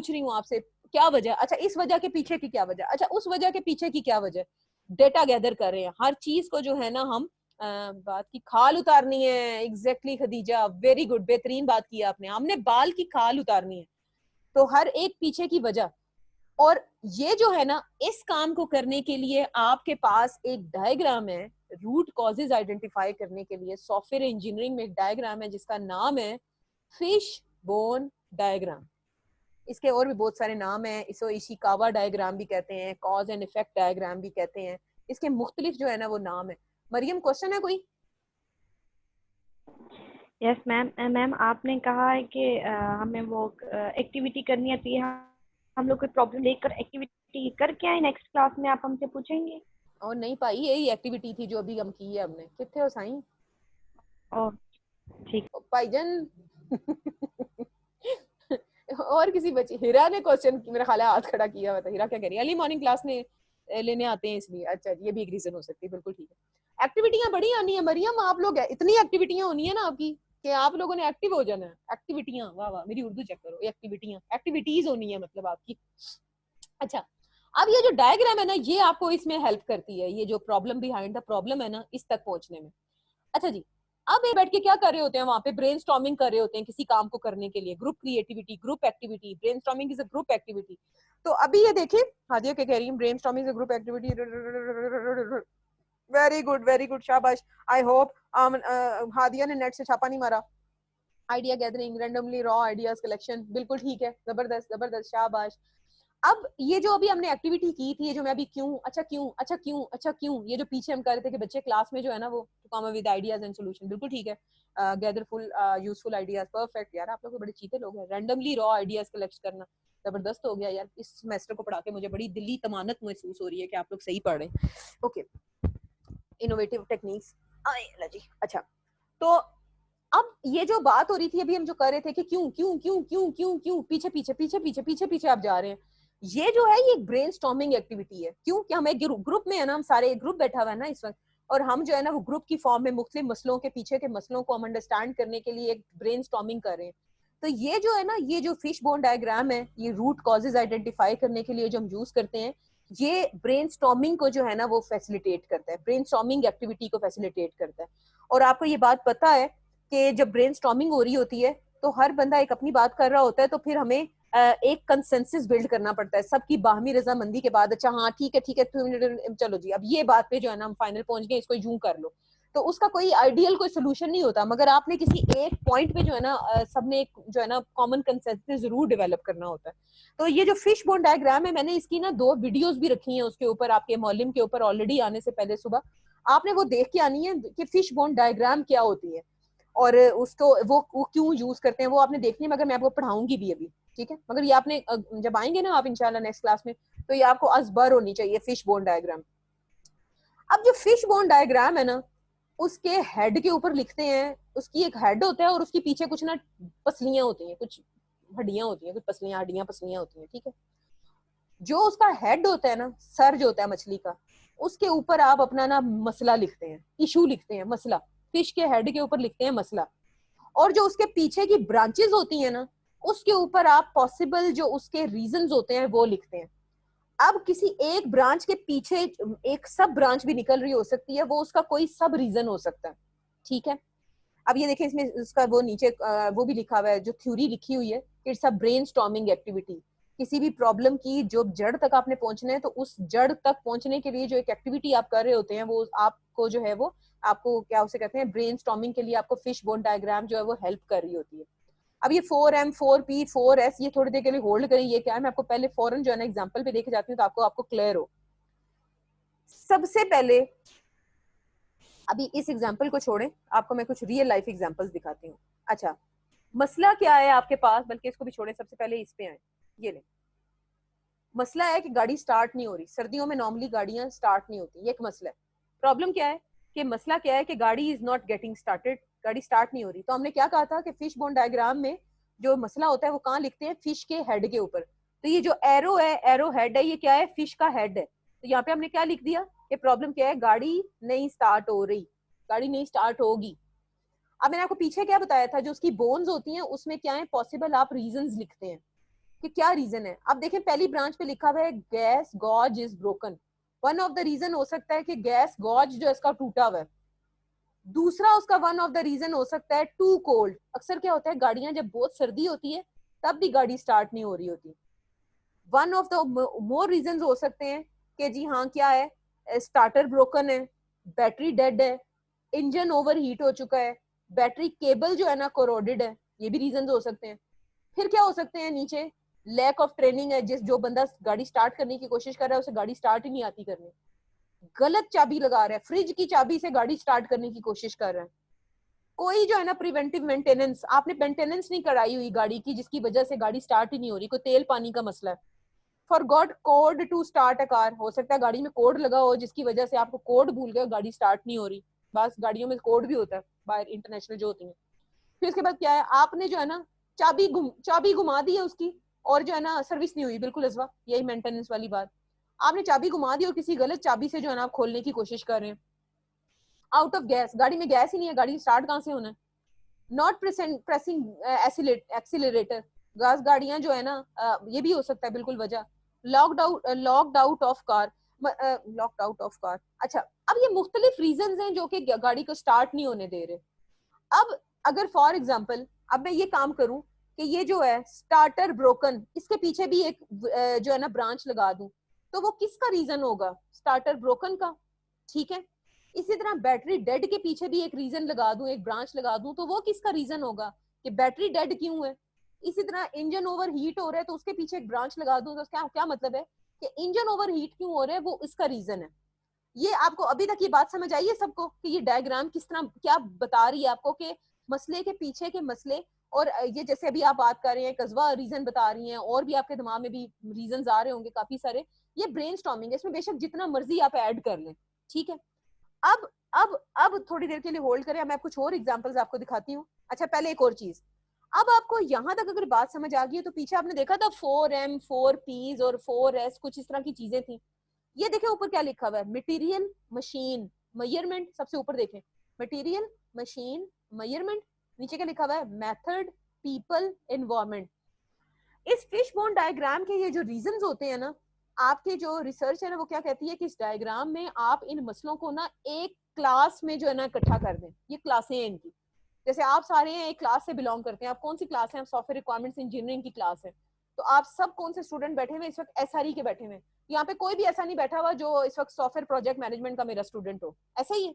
रही हूँ आपसे क्या वजह, अच्छा इस वजह के पीछे की क्या वजह, अच्छा उस वजह के पीछे की क्या वजह, डेटा गैदर कर रहे हैं। हर चीज को जो है ना हम बात की खाल उतारनी है। एग्जैक्टली खदीजा, वेरी गुड, बेहतरीन बात की आपने, हमने बाल की खाल उतारनी है। तो हर एक पीछे की वजह, और ये जो है ना, इस काम को करने के लिए आपके पास एक डायग्राम है, रूट कॉजेज आइडेंटिफाई करने के लिए सॉफ्टवेयर इंजीनियरिंग में एक डायग्राम है जिसका नाम है फिश बोन डायग्राम। इसके और भी बहुत सारे नाम हैं, इसको इशिकावा डायग्राम भी कहते हैं, कॉज एंड इफेक्ट डायग्राम भी कहते हैं, इसके मुख्तलिफ जो है ना वो नाम है। मरियम, क्वेश्चन है कोई? Yes ma'am. मैम आपने कहा है कि हमें वो एक्टिविटी करनी है, तो ये हम लोग कोई प्रॉब्लम लेकर एक्टिविटी करके आए, नेक्स्ट क्लास में आप हमसे पूछेंगे? और नहीं पाई, यही एक्टिविटी थी जो अभी हम की है हमने। कितने हो साईं? ओह ठीक। भाईजान और किसी बच्ची, हिरा ने क्वेश्चन मेरा ख्याल है हाथ खड़ा किया हुआ था। हिरा क्या कह रही है? अर्ली मॉर्निंग क्लास में लेने आते हैं इसलिए। अच्छा, ये भी एक रीजन हो सकती है, बिल्कुल ठीक है। एक्टिविटियां बड़ी आनी है मरियम, आप लोग इतनी एक्टिविटियां होनी है ना आपकी कि आप लोगों ने एक्टिव हो जाना है। एक्टिविटियां, वाह वाह, मेरी उर्दू चेक करो, एक्टिविटियां एक्टिविटीज होनी है मतलब आपकी। अच्छा, अब ये जो डायग्राम है ना, ये आपको इसमें हेल्प करती है, ये जो प्रॉब्लम बिहाइंड द प्रॉब्लम है ना, इस तक पहुंचने में। अच्छा जी, अब ये बैठ के क्या कर रहे होते हैं वहां पे? ब्रेनस्टॉर्मिंग कर रहे होते हैं किसी काम को करने के लिए। Group creativity, group activity, brainstorming is a group activity. तो अभी ये देखिए, हादिया क्या कह रही है, brainstorming is a group activity. Very good, शाबाश। आई होप हादिया ने नेट से छापा नहीं मारा। Idea gathering, randomly raw ideas collection, बिल्कुल ठीक है, जबरदस्त जबरदस्त, शाबाश। अब ये जो अभी हमने एक्टिविटी की थी, ये जो मैं अभी क्यों, अच्छा क्यों, अच्छा क्यों, अच्छा क्यों, ये जो पीछे हम कर रहे थे कि बच्चे क्लास में जो है ना वो come with ideas and solution, बिल्कुल ठीक है। Gather full useful ideas, perfect यार, आप लोग तो बड़े चीते लोग हैं। रैंडमली रॉ आइडियाज कलेक्ट करना जबरदस्त हो गया यार। इस सेमेस्टर को पढ़ा के मुझे बड़ी दिली तमानत महसूस हो रही है कि आप लोग सही पढ़ रहे हैं। ओके, इनोवेटिव टेक्निक्स जी। अच्छा, तो अब ये जो बात हो रही थी अभी हम जो कर रहे थे कि क्यों क्यों क्यों क्यों क्यों क्यों, पीछे पीछे पीछे पीछे पीछे पीछे आप जा रहे हैं। ये जो है ये ब्रेनस्टॉर्मिंग एक्टिविटी है। क्यों? कि हम एक ग्रुप में है ना, हम सारे एक ग्रुप बैठा हुआ है ना इस वक्त, और हम जो है ना वो ग्रुप की फॉर्म में मुख्तलिफ मसलों के पीछे के मसलों को हम अंडरस्टैंड करने के लिए एक ब्रेनस्टॉर्मिंग कर रहे हैं। तो ये जो है ना, ये जो फिश बोन डायग्राम है, ये रूट कॉजेज आइडेंटिफाई करने के लिए जो हम यूज करते हैं, ये ब्रेनस्टॉर्मिंग को जो है ना वो फैसिलिटेट करता है, ब्रेनस्टॉर्मिंग एक्टिविटी को फैसिलिटेट करता है। और आपको ये बात पता है कि जब ब्रेनस्टॉर्मिंग हो रही होती है तो हर बंदा एक अपनी बात कर रहा होता है, तो फिर हमें एक कंसेंसस बिल्ड करना पड़ता है सबकी बाहमी रजामंदी के बाद। अच्छा हाँ ठीक है चलो जी, अब ये बात पे जो है ना हम फाइनल पहुंच गए, इसको यूं कर लो। तो उसका कोई आइडियल कोई सोल्यूशन नहीं होता, मगर आपने किसी एक पॉइंट पे जो है ना सबने एक जो है ना कॉमन कंसेंसस जरूर डेवलप करना होता है। तो ये जो फिश बोन डायग्राम है, मैंने इसकी ना 2 वीडियोस भी रखी हैं उसके ऊपर, आपके मॉलिम के ऊपर ऑलरेडी आने से पहले सुबह आपने वो देख के आनी है कि फिश बोन डायग्राम क्या होती है और उसको वो क्यों यूज करते हैं, वो आपने देखनी है। मगर मैं आपको पढ़ाऊंगी भी अभी, ठीक है? मगर ये आपने जब आएंगे ना आप इंशाल्लाह नेक्स्ट क्लास में, तो ये आपको अजबर होनी चाहिए फिश बोन डायग्राम। अब जो फिश बोन डायग्राम है ना, उसके हेड के ऊपर लिखते हैं, उसकी एक हेड होता है और उसके पीछे कुछ ना पसलियां होती हैं, कुछ हड्डियां होती हैं, कुछ पसलियां हड्डियां पसलियां होती हैं, ठीक है। जो उसका हेड होता है ना, सर जो होता है मछली का, उसके ऊपर आप अपना ना मसला लिखते हैं, इशू लिखते हैं, मसला। फिश के हेड के ऊपर लिखते हैं मसला, और जो उसके पीछे की ब्रांचेस होती हैं ना, उसके ऊपर आप पॉसिबल जो उसके रीजंस होते हैं वो लिखते हैं। अब किसी एक ब्रांच के पीछे एक सब ब्रांच भी निकल रही हो सकती है, वो उसका कोई सब रीजन हो सकता है, ठीक है। अब ये देखें, इसमें उसका वो नीचे वो भी लिखा हुआ है, जो थ्योरी लिखी हुई है, इट्स अ ब्रेनस्टॉर्मिंग एक्टिविटी। किसी भी प्रॉब्लम की जो जड़ तक आपने पहुंचना है, तो उस जड़ तक पहुंचने के लिए जो एक एक्टिविटी आप कर रहे होते हैं, वो आपको जो है वो आपको क्या उसे कहते हैं, ब्रेनस्टॉर्मिंग के लिए आपको फिश बोन डायग्राम जो है वो हेल्प कर रही होती है। अब ये 4M 4P 4S ये थोड़ी देर के लिए होल्ड करें, ये क्या है मैं आपको पहले फौरन जो है ना एग्जांपल पे लेके जाती हूँ, तो आपको क्लियर हो। सबसे पहले अभी इस एग्जांपल को छोड़ें, आपको मैं कुछ रियल लाइफ एग्जांपल्स दिखाती हूँ। अच्छा, मसला क्या है आपके पास, बल्कि इसको भी छोड़ें, सबसे पहले इस पे आए। ये ले, मसला है कि गाड़ी स्टार्ट नहीं हो रही। सर्दियों में नॉर्मली गाड़ियां स्टार्ट नहीं होती, ये एक मसला है। प्रॉब्लम क्या है कि मसला क्या है कि गाड़ी इज नॉट गेटिंग स्टार्टेड, गाड़ी स्टार्ट नहीं हो रही। तो हमने क्या कहा था कि फिश बोन डायग्राम में जो मसला होता है वो कहाँ लिखते हैं, फिश के हेड के ऊपर। तो ये जो एरो है, एरो हेड है, ये क्या है, फिश का हेड है। तो यहाँ पे हमने क्या लिख दिया, ये प्रॉब्लम क्या है, गाड़ी नहीं स्टार्ट हो रही, गाड़ी नहीं स्टार्ट होगी। अब मैंने आपको पीछे क्या बताया था, जो उसकी बोन्स होती हैं उसमें क्या है पॉसिबल, आप रीजंस लिखते हैं कि क्या रीजन है। अब देखें पहली ब्रांच पे लिखा हुआ है gas gauge is broken. One of the reason हो सकता है कि गैस गॉज जो इसका टूटा हुआ है। दूसरा उसका वन ऑफ द रीजन हो सकता है टू कोल्ड। अक्सर क्या होता है, गाड़ियां जब बहुत सर्दी होती है तब भी गाड़ी स्टार्ट नहीं हो रही होती। One of the more reason हो सकते हैं कि जी हाँ क्या है, स्टार्टर ब्रोकन है, बैटरी डेड है, इंजन ओवर हीट हो चुका है, बैटरी केबल जो है ना कोरोडेड है, ये भी रीजन हो सकते हैं। फिर क्या हो सकते हैं नीचे, लैक ऑफ ट्रेनिंग है, जो बंदा गाड़ी स्टार्ट करने की कोशिश कर रहा है उसे गाड़ी स्टार्ट ही नहीं आती करने, गलत चाबी लगा रहा है, फ्रिज की चाबी से गाड़ी स्टार्ट करने की कोशिश कर रहा है, कोई जो है ना प्रिवेंटिव मेंटेनेंस, आपने मेंटेनेंस नहीं कराई हुई गाड़ी की, जिसकी वजह से गाड़ी स्टार्ट ही नहीं हो रही, कोई तेल पानी का मसला है। Forgot code to start a car, हो सकता है गाड़ी में कोड लगा हो जिसकी वजह से आपको कोड भूल गए, गाड़ी स्टार्ट नहीं हो रही। बस गाड़ियों में कोड भी होता है, बाहर इंटरनेशनल जो होती है। फिर उसके बाद क्या है, आपने जो है ना चाबी घुमा दी है उसकी, और जो है ना सर्विस नहीं हुई, बिल्कुल अजवा, यही मेंटेनेंस वाली बात। आपने चाबी घुमा दी और किसी गलत चाबी से जो है ना आप खोलने की कोशिश कर रहे हैं। आउट ऑफ गैस, गाड़ी में गैस ही नहीं है, गाड़ी स्टार्ट कहाँ से होना है। नॉट प्रेसिंग एक्सीलरेटर, गैस गाड़ियां जो है ना ये भी हो सकता है बिल्कुल वजह। Locked out of car, locked out of car. अच्छा, अब ये मुख्तलिफ रीजंस हैं जो कि गाड़ी को स्टार्ट नहीं होने दे रहे। अब अगर फॉर एग्जाम्पल अब मैं ये काम करूं कि ये जो है स्टार्टर ब्रोकन, इसके पीछे भी एक जो है ना ब्रांच लगा दूं, तो वो किसका रीजन होगा, स्टार्टर ब्रोकन का, ठीक है। इसी तरह बैटरी डेड के पीछे भी एक रीजन लगा दूं, एक ब्रांच लगा दूं, तो वो किसका रीजन होगा कि बैटरी डेड क्यों है। इसी तरह इंजन ओवर हीट हो रहा है, तो उसके पीछे एक ब्रांच लगा दूं, तो क्या क्या मतलब है कि इंजन ओवर हीट क्यों हो रहा है, वो इसका रीजन है। ये आपको अभी तक ये बात समझ आई है सबको कि ये डायग्राम किस तरह क्या बता रही है आपको कि मसले के पीछे के मसले, और ये जैसे अभी आप बात कर रहे हैं कस्बा रीजन बता रही हैं, और भी आपके दिमाग में भी रीजन आ रहे होंगे काफी सारे। ये ब्रेनस्टॉर्मिंग है, इसमें बेशक जितना मर्जी आप ऐड कर लें, ठीक है। अब थोड़ी देर के लिए होल्ड करें, मैं कुछ और एग्जांपल्स आपको दिखाती हूँ। अच्छा, पहले एक और चीज, अब आपको यहाँ तक अगर बात समझ आ गई है, तो पीछे आपने देखा था 4M 4Ps और 4S, कुछ इस तरह की चीजें थी। ये देखें ऊपर क्या लिखा हुआ है, मटेरियल मशीन मेजरमेंट, सबसे ऊपर देखें मटेरियल मशीन मेजरमेंट, नीचे क्या लिखा हुआ है, मेथड पीपल एनवायरनमेंट। इस फिश बोन डायग्राम के ये जो रीजंस होते हैं ना, आपके जो रिसर्च है ना वो क्या कहती है कि इस डायग्राम में आप इन मसलों को ना एक क्लास में जो है ना इकट्ठा कर दें। ये क्लासें हैं इनकी, जैसे आप सारे हैं एक क्लास से बिलोंग करते हैं, आप कौन सी क्लास है, सॉफ्टवेयर रिक्वायरमेंट्स इंजीनियरिंग की क्लास है, तो आप सब कौन से स्टूडेंट बैठे हुए इस वक्त, एसआरई के बैठे हुए। यहाँ पे कोई भी ऐसा नहीं बैठा हुआ जो इस वक्त सॉफ्टवेयर प्रोजेक्ट मैनेजमेंट का मेरा स्टूडेंट हो, ऐसा ही है।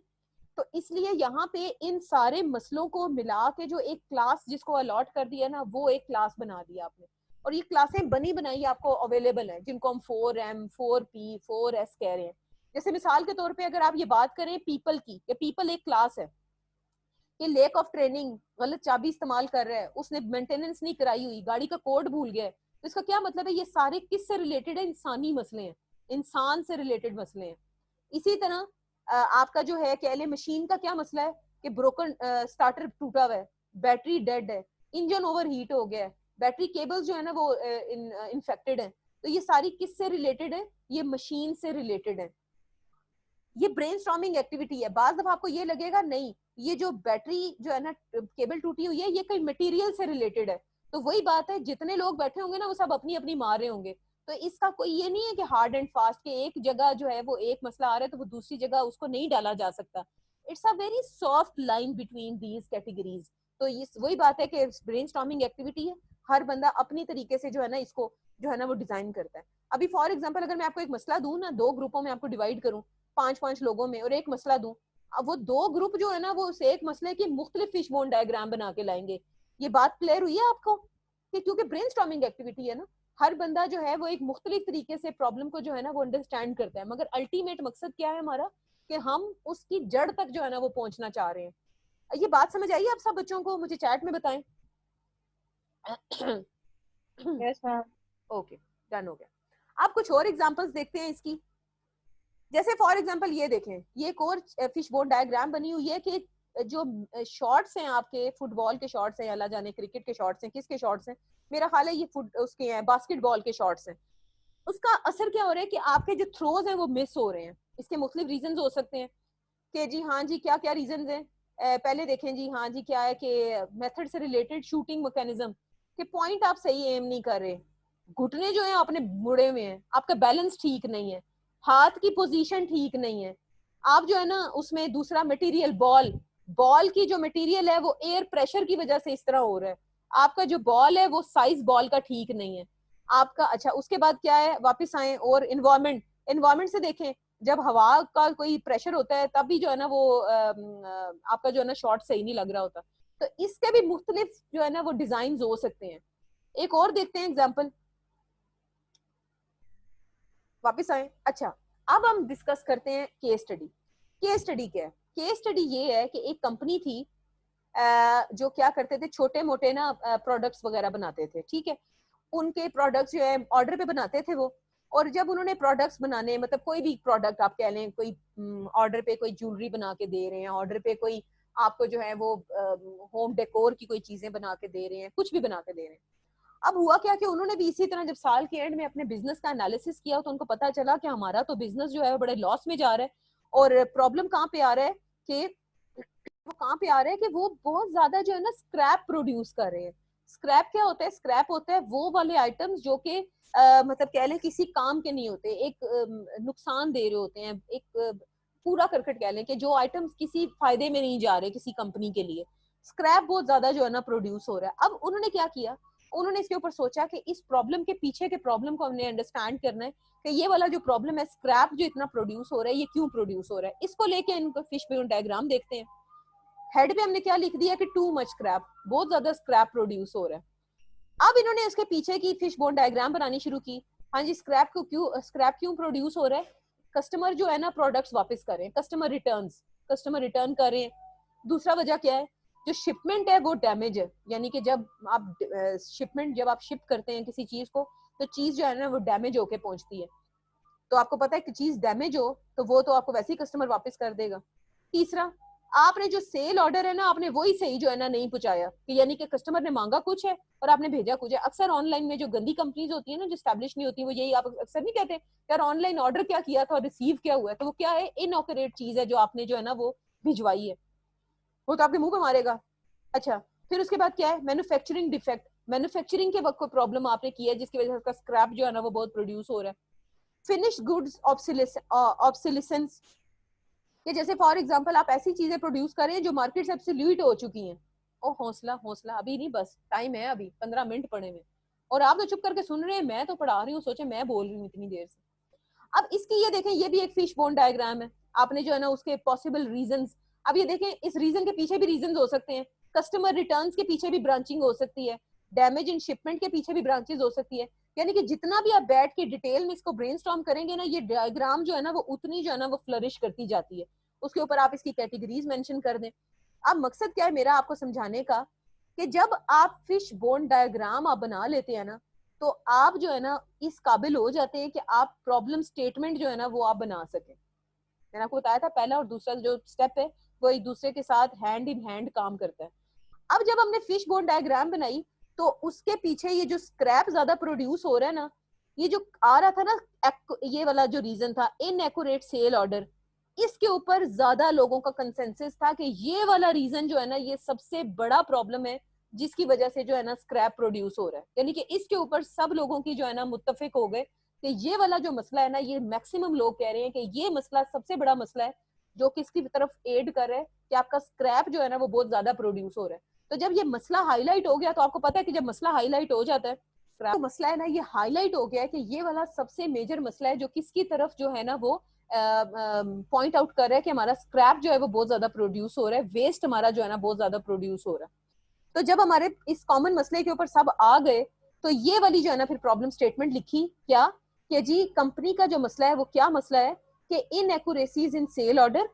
तो इसलिए यहाँ पे इन सारे मसलों को मिला के जो एक क्लास जिसको अलॉट कर दिया ना, वो एक क्लास बना दिया आपने, और ये क्लासें बनी बनाई आपको अवेलेबल है, जिनको हम 4M 4P 4S कह रहे हैं। जैसे मिसाल के तौर पे अगर आप ये बात करें पीपल की, कि पीपल एक क्लास है, कि लेक ऑफ ट्रेनिंग, गलत चाबी इस्तेमाल कर रहा है, उसने मेंटेनेंस नहीं कराई हुई, गाड़ी का कोड भूल गया है, तो इसका क्या मतलब है, ये सारे किससे रिलेटेड है, इंसानी मसले हैं, इंसान से रिलेटेड मसले हैं। इसी तरह आपका जो है कह ले मशीन का क्या मसला है कि ब्रोकन स्टार्टर टूटा हुआ है, बैटरी डेड है, इंजन ओवर हीट हो गया है, बैटरी केबल्स जो है ना वो इन्फेक्टेड है। तो ये सारी किससे रिलेटेड है? ये मशीन से रिलेटेड है। ये ब्रेनस्टॉर्मिंग एक्टिविटी है। बाज दफा आपको ये लगेगा नहीं ये जो बैटरी जो है ना केबल टूटी हुई है ये कई मटेरियल से रिलेटेड है। तो वही बात है, जितने लोग बैठे होंगे ना वो सब अपनी अपनी मार रहे होंगे। तो इसका कोई ये नहीं है कि हार्ड एंड फास्ट के एक जगह जो है वो एक मसला आ रहा है तो वो दूसरी जगह उसको नहीं डाला जा सकता। It's a very soft line between these categories. तो इस वही बात है कि ब्रेनस्टॉर्मिंग एक्टिविटी है, हर बंदा अपनी तरीके से जो है ना इसको जो है ना वो डिजाइन करता है। अभी फॉर एग्जाम्पल अगर मैं आपको एक मसला दूं ना, 2 ग्रुपों में आपको डिवाइड करूं 5-5 लोगों में और एक मसला दूं, अब वो 2 ग्रुप जो है ना वो उस एक मसले की मुख्तलिफ फिश बोन डायग्राम बना के लाएंगे। ये बात क्लियर हुई है आपको कि क्योंकि ब्रेनस्टॉर्मिंग एक्टिविटी है ना, हर बंदा जो है वो एक मुख्तलिफ तरीके से प्रॉब्लम को जो है ना वो अंडरस्टैंड करता है, मगर अल्टीमेट मकसद क्या है हमारा कि हम उसकी जड़ तक जो है ना वो पहुंचना चाह रहे हैं। ये बात समझ आई आप सब बच्चों को? मुझे चैट में बताएं। Yes ma'am. ओके, डन हो गया। अब कुछ और एग्जांपल्स देखते हैं इसकी। जैसे फॉर एग्जांपल ये देखें, ये एक और फिश बोन डायग्राम बनी हुई है कि जो शॉट्स हैं आपके फुटबॉल के शॉट्स हैं, अल्लाह जाने क्रिकेट के शॉट्स हैं, किसके शॉट्स हैं, मेरा ख्याल है ये उसके हैं बास्केटबॉल के शॉट्स हैं। उसका असर क्या हो रहा है कि आपके जो थ्रोज हैं वो मिस हो रहे हैं। इसके मुख्तलिफ रीजंस हो सकते हैं कि जी हाँ जी क्या क्या रीजंस हैं। पहले देखें जी हाँ जी क्या है कि मेथड से रिलेटेड शूटिंग मैकेनिज्म के पॉइंट आप सही एम नहीं कर रहे, घुटने जो है आपने मुड़े हुए हैं, आपका बैलेंस ठीक नहीं है, हाथ की पोजीशन ठीक नहीं है, आप जो है ना उसमें दूसरा मटेरियल बॉल की जो मटेरियल है वो एयर प्रेशर की वजह से इस तरह हो रहा है, आपका जो बॉल है वो साइज बॉल का ठीक नहीं है आपका। अच्छा उसके बाद क्या है, वापस आए और इन्वायरमेंट से देखें, जब हवा का कोई प्रेशर होता है तब भी जो है ना वो आपका जो है ना शॉट सही नहीं लग रहा होता। तो इसके भी मुख्तलिफ जो है ना वो डिजाइन हो सकते हैं। एक और देखते हैं एग्जाम्पल, वापस आए। अच्छा अब हम डिस्कस करते हैं केस स्टडी। केस स्टडी क्या है? केस स्टडी ये है कि एक कंपनी थी जो क्या करते थे, छोटे मोटे ना प्रोडक्ट्स वगैरह बनाते थे, ठीक है। उनके प्रोडक्ट्स जो है ऑर्डर पे बनाते थे वो, और जब उन्होंने प्रोडक्ट्स बनाने, मतलब कोई भी प्रोडक्ट आप कह लें, कोई ऑर्डर पे कोई ज्वेलरी बना के दे रहे हैं, ऑर्डर पे कोई आपको जो है वो होम डेकोर की कोई चीजें बना के दे रहे हैं, कुछ भी बना के दे रहे हैं। अब हुआ क्या कि उन्होंने भी इसी तरह जब साल के एंड में अपने बिजनेस का एनालिसिस किया तो उनको पता चला कि हमारा तो बिजनेस जो है बड़े लॉस में जा रहा है। और प्रॉब्लम कहाँ पे आ रहा है कि वो कहाँ पे आ रहा है कि वो बहुत ज्यादा जो है ना स्क्रैप प्रोड्यूस कर रहे हैं। स्क्रैप क्या होता है? स्क्रैप होता है वो वाले आइटम्स जो कि मतलब कह लें किसी काम के नहीं होते, एक नुकसान दे रहे होते हैं, एक पूरा करकट कह लें कि जो आइटम्स किसी फायदे में नहीं जा रहे किसी कंपनी के लिए। स्क्रैप बहुत ज्यादा जो है ना प्रोड्यूस हो रहा है। अब उन्होंने क्या किया, उन्होंने इसके ऊपर सोचा कि इस प्रॉब्लम के पीछे के प्रॉब्लम को हमने अंडरस्टैंड करना है कि ये वाला जो प्रॉब्लम है, स्क्रैप जो इतना प्रोड्यूस हो रहा है, ये क्यों प्रोड्यूस हो रहा है। इसको लेके इनको फिश बोन डायग्राम देखते हैं। हेड पे हमने क्या लिख दिया कि टू मच स्क्रैप, बहुत ज्यादा स्क्रैप प्रोड्यूस हो रहा है। अब इन्होंने इसके पीछे की फिश बोन डायग्राम बनानी शुरू की। हाँ जी, स्क्रैप क्यों प्रोड्यूस हो रहा है? कस्टमर जो है ना प्रोडक्ट्स वापस करें, कस्टमर रिटर्न करें। दूसरा वजह क्या है, जो शिपमेंट है वो डैमेज है, यानी कि जब आप शिप करते हैं किसी चीज को तो चीज जो है ना वो डैमेज होके पहुंचती है। तो आपको पता है कि चीज डैमेज हो तो वो तो आपको वैसे ही कस्टमर वापस कर देगा। तीसरा, आपने जो सेल ऑर्डर है ना आपने वही सही जो है ना नहीं पहुंचाया, कि यानी कि कस्टमर ने मांगा कुछ है और आपने भेजा कुछ है। अक्सर ऑनलाइन में जो गंदी कंपनीज होती है ना, जो स्टैब्लिश नहीं होती, वो यही आप अक्सर नहीं कहते यार ऑनलाइन ऑर्डर क्या किया था और रिसीव क्या हुआ है, तो वो क्या है, इनऑक्यूरेट चीज है जो आपने जो है ना वो भिजवाई है, वो तो आपके मुंह पे मारेगा। अच्छा फिर उसके बाद क्या है, मैन्युफैक्चरिंग डिफेक्ट, मैन्युफैक्चरिंग के वक्त कोई प्रॉब्लम आपने की है जिसकी वजह से उसका स्क्रैप जो है ना वो बहुत प्रोड्यूस हो रहा है। फिनिश गुड्स ऑब्सोलिसेंस, कि जैसे फॉर एग्जांपल आप ऐसी चीजें प्रोड्यूस करें जो मार्केट से एब्सोल्यूट हो चुकी हैं। ओ हौसला अभी नहीं, बस टाइम है, अभी 15 मिनट पड़े हुए और आप तो चुप करके सुन रहे हैं, मैं तो पढ़ा रही हूँ, सोचे मैं बोल रही हूँ इतनी देर से। अब इसकी ये देखें, ये भी एक फिश बोन डायग्राम है। आपने जो है ना उसके पॉसिबल रीजंस, अब ये देखें इस रीजन के पीछे भी रीजंस हो सकते हैं, कस्टमर रिटर्न्स के पीछे भी ब्रांचिंग हो सकती है, डैमेज इन शिपमेंट के पीछे भी ब्रांचेस हो सकती है। यानी कि जितना भी आप बैठ के डिटेल में इसको ब्रेनस्टॉर्म करेंगे ना, ये डायग्राम जो है ना वो उतनी जो है ना वो फ्लरिश करती जाती है। उसके ऊपर आप इसकी कैटेगरीज मेंशन कर दें। अब मकसद क्या है मेरा आपको समझाने का, कि जब आप फिश बोन डायग्राम आप बना लेते हैं ना, तो आप जो है ना इस काबिल हो जाते हैं कि आप प्रॉब्लम स्टेटमेंट जो है ना वो आप बना सकें। मैंने आपको बताया था पहला और दूसरा जो स्टेप है वो एक दूसरे के साथ हैंड इन हैंड काम करता है। अब जब हमने फिश बोन डायग्राम बनाई तो उसके पीछे ये जो स्क्रैप ज्यादा प्रोड्यूस हो रहा है ना, ये जो आ रहा था ना, ये वाला जो रीजन था इनएक्यूरेट सेल ऑर्डर, इसके ऊपर ज्यादा लोगों का कंसेंसस था कि ये वाला रीजन जो है ना ये सबसे बड़ा प्रॉब्लम है जिसकी वजह से जो है ना स्क्रैप प्रोड्यूस हो रहा है। यानी कि इसके ऊपर सब लोगों की जो है ना मुत्तफिक हो गए कि ये वाला जो मसला है ना, ये मैक्सिमम लोग कह रहे हैं कि ये मसला सबसे बड़ा मसला है जो किसकी तरफ एड कर रहा है कि आपका स्क्रैप जो है ना वो बहुत ज्यादा प्रोड्यूस हो रहा है। तो जब ये मसला हाईलाइट हो गया, तो आपको पता है कि जब मसला हाईलाइट हो जाता है, तो मसला है ना ये हाईलाइट हो गया है कि ये वाला सबसे मेजर मसला है जो किसकी तरफ जो है ना वो पॉइंट आउट कर रहा है कि हमारा स्क्रैप जो है वो बहुत ज्यादा प्रोड्यूस हो रहा है, वेस्ट हमारा जो है ना बहुत ज्यादा प्रोड्यूस हो रहा है। तो जब हमारे इस कॉमन मसले के ऊपर सब आ गए तो ये वाली जो है ना फिर प्रॉब्लम स्टेटमेंट लिखी क्या कि जी कंपनी का जो मसला है वो क्या मसला है कि इनएक्यूरेसीज इन सेल ऑर्डर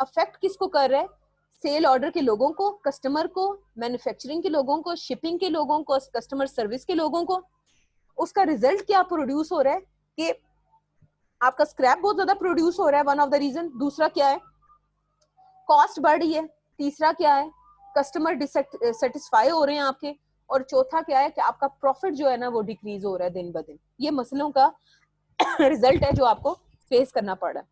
अफेक्ट किसको कर रहा है, सेल ऑर्डर के लोगों को, कस्टमर को, मैन्युफैक्चरिंग के लोगों को, शिपिंग के लोगों को, कस्टमर सर्विस के लोगों को। उसका रिजल्ट क्या प्रोड्यूस हो रहा है कि आपका स्क्रैप बहुत ज्यादा प्रोड्यूस हो रहा है, वन ऑफ द रीजन। दूसरा क्या है, कॉस्ट बढ़ रही है। तीसरा क्या है, कस्टमर डिससेटिस्फाई हो रहे हैं आपके। और चौथा क्या है कि आपका प्रॉफिट जो है ना वो डिक्रीज हो रहा है दिन ब दिन। ये मसलों का रिजल्ट है जो आपको फेस करना पड़ रहा है।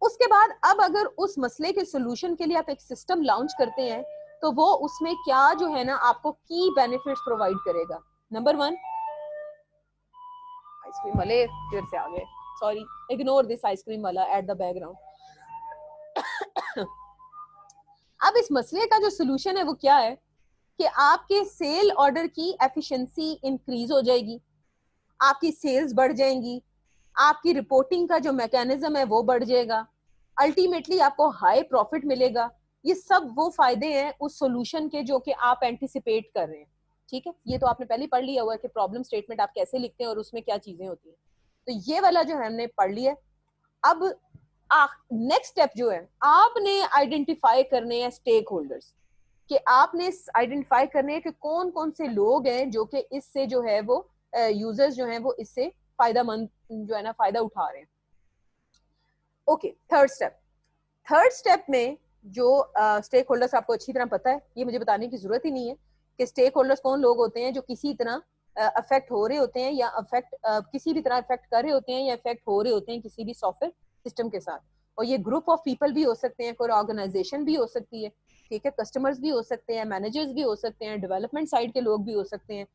उसके बाद अब अगर उस मसले के सोल्यूशन के लिए आप एक सिस्टम लॉन्च करते हैं तो वो उसमें क्या जो है ना आपको की बेनिफिट्स प्रोवाइड करेगा। नंबर 1, आइसक्रीम वाले फिर से आ गए, सॉरी, इग्नोर दिस आइसक्रीम वाला एट द बैकग्राउंड। अब इस मसले का जो सोल्यूशन है वो क्या है कि आपके सेल ऑर्डर की एफिशिएंसी इंक्रीज हो जाएगी, आपकी सेल्स बढ़ जाएंगी, आपकी रिपोर्टिंग का जो मैकेनिज्म है वो बढ़ जाएगा, अल्टीमेटली आपको हाई प्रॉफिट मिलेगा। ये सब वो फायदे हैं उस सॉल्यूशन के जो कि आप एंटिसिपेट कर रहे हैं। ठीक है, ये तो आपने पहले पढ़ लिया हुआ है कि प्रॉब्लम स्टेटमेंट आप कैसे लिखते हैं और उसमें क्या चीजें होती हैं। तो ये वाला जो है हमने पढ़ लिया। अब नेक्स्ट स्टेप जो है आपने आइडेंटिफाई करने हैं स्टेक होल्डर्स, कि आपने आइडेंटिफाई करने हैं कि कौन कौन से लोग हैं जो कि इससे जो है वो यूजर्स जो हैं वो इससे फायदामंद जो है ना फायदा उठा रहे हैं। ओके, थर्ड स्टेप में जो स्टेक होल्डर्स आपको अच्छी तरह पता है, ये मुझे बताने की जरूरत ही नहीं है कि स्टेक होल्डर्स कौन लोग होते हैं जो किसी तरह अफेक्ट हो रहे होते हैं या किसी भी तरह अफेक्ट कर रहे होते हैं या अफेक्ट हो रहे होते हैं किसी भी सॉफ्टवेयर सिस्टम के साथ। और ये ग्रुप ऑफ पीपल भी हो सकते हैं, कोई ऑर्गेनाइजेशन भी हो सकती है, ठीक है, कस्टमर्स भी हो सकते हैं, मैनेजर्स भी हो सकते हैं, डेवलपमेंट साइड के लोग भी हो सकते हैं,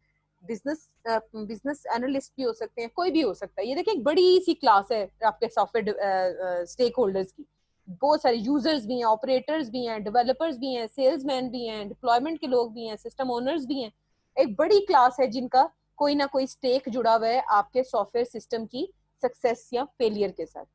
बिजनेस एनालिस्ट भी हो सकते हैं, कोई भी हो सकता है। ये देखिए एक बड़ी सी क्लास है आपके सॉफ्टवेयर स्टेक होल्डर्स की। बहुत सारे यूजर्स भी हैं, ऑपरेटर्स भी हैं, डेवलपर्स भी हैं, सेल्समैन भी हैं, डिप्लॉयमेंट के लोग भी हैं, सिस्टम ओनर्स भी हैं। एक बड़ी क्लास है जिनका कोई ना कोई स्टेक जुड़ा हुआ है आपके सॉफ्टवेयर सिस्टम की सक्सेस या फेलियर के साथ।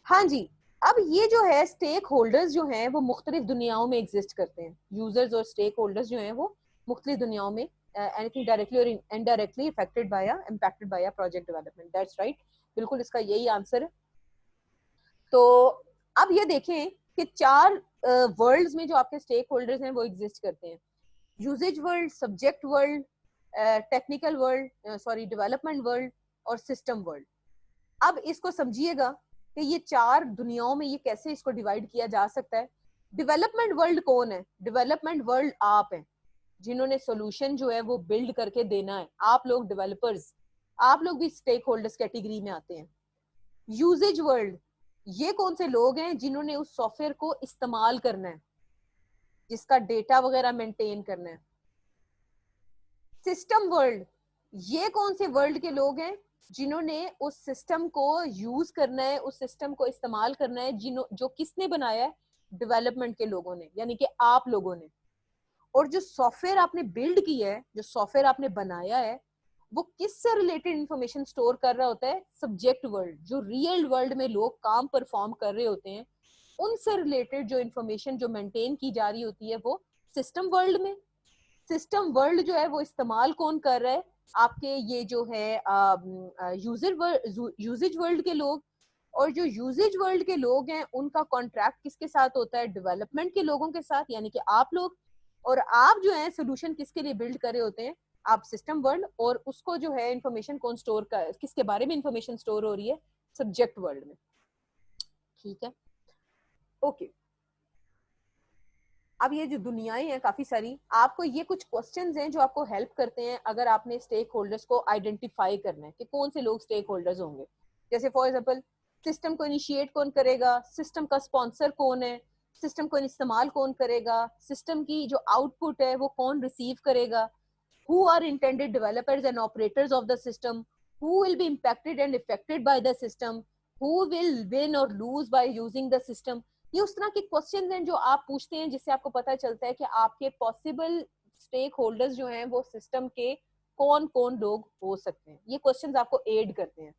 हाँ जी, अब ये जो है स्टेक होल्डर्स जो हैं वो मुख्तलिफ दुनियाओं में एग्जिस्ट करते हैं। यूजर्स और स्टेक होल्डर्स जो हैं वो मुख्तलिफ दुनियाओं में anything directly or indirectly affected by a impacted by a project development. That's right, बिल्कुल इसका यही आंसर है। तो अब ये देखें कि 4 वर्ल्ड्स में जो आपके स्टेक होल्डर्स हैं वो एग्जिस्ट करते हैं। Usage world, subject world, technical world, sorry development world और सिस्टम वर्ल्ड। अब इसको समझिएगा कि ये 4 दुनियाओं में ये कैसे इसको डिवाइड किया जा सकता है। डेवलपमेंट वर्ल्ड कौन है? डेवलपमेंट वर्ल्ड आप हैं जिन्होंने सॉल्यूशन जो है वो बिल्ड करके देना है। आप लोग डेवलपर्स, आप लोग भी स्टेक होल्डर्स कैटेगरी में आते हैं। यूजेज वर्ल्ड, ये कौन से लोग हैं जिन्होंने उस सॉफ्टवेयर को इस्तेमाल करना है, जिसका डेटा वगैरह मेंटेन करना है। सिस्टम वर्ल्ड, ये कौन से वर्ल्ड के लोग हैं जिन्होंने उस सिस्टम को यूज करना है, उस सिस्टम को इस्तेमाल करना है, जो किसने बनाया है? डेवलपमेंट के लोगों ने, यानी कि आप लोगों ने। और जो सॉफ्टवेयर आपने बिल्ड किया है, जो सॉफ्टवेयर आपने बनाया है, वो किससे रिलेटेड इंफॉर्मेशन स्टोर कर रहा होता है? सब्जेक्ट वर्ल्ड, जो रियल वर्ल्ड में लोग काम परफॉर्म कर रहे होते हैं, उनसे रिलेटेड जो इंफॉर्मेशन जो मेंटेन की जा रही होती है वो सिस्टम वर्ल्ड में। सिस्टम वर्ल्ड जो है वो इस्तेमाल कौन कर रहा है? आपके ये जो है यूजेज वर्ल्ड के लोग। और जो यूजेज वर्ल्ड के लोग हैं उनका कॉन्ट्रैक्ट किसके साथ होता है? डेवलपमेंट के लोगों के साथ, यानी कि आप लोग। और आप जो है सोल्यूशन किसके लिए बिल्ड कर रहे होते हैं? आप सिस्टम वर्ल्ड। और उसको जो है इंफॉर्मेशन कौन स्टोर कर, किसके बारे में इंफॉर्मेशन स्टोर हो रही है? सब्जेक्ट वर्ल्ड में। ठीक है, ओके। अब ये जो दुनियाएं हैं काफी सारी, आपको ये कुछ क्वेश्चंस हैं जो आपको हेल्प करते हैं अगर आपने स्टेक होल्डर्स को आइडेंटिफाई करना है कि कौन से लोग स्टेक होल्डर्स होंगे। जैसे फॉर एग्जांपल, सिस्टम को इनिशिएट कौन करेगा, सिस्टम का स्पॉन्सर कौन है, सिस्टम को इस्तेमाल कौन करेगा, सिस्टम की जो आउटपुट है वो कौन रिसीव करेगा, who are intended developers and operators of the system, who will be impacted and affected by the system, who will win or lose by using the system। ये उस तरह के क्वेश्चंस हैं जो आप पूछते हैं जिससे आपको पता चलता है कि आपके पॉसिबल स्टेक होल्डर्स जो हैं वो सिस्टम के कौन कौन लोग हो सकते हैं। ये क्वेश्चंस आपको एड करते हैं,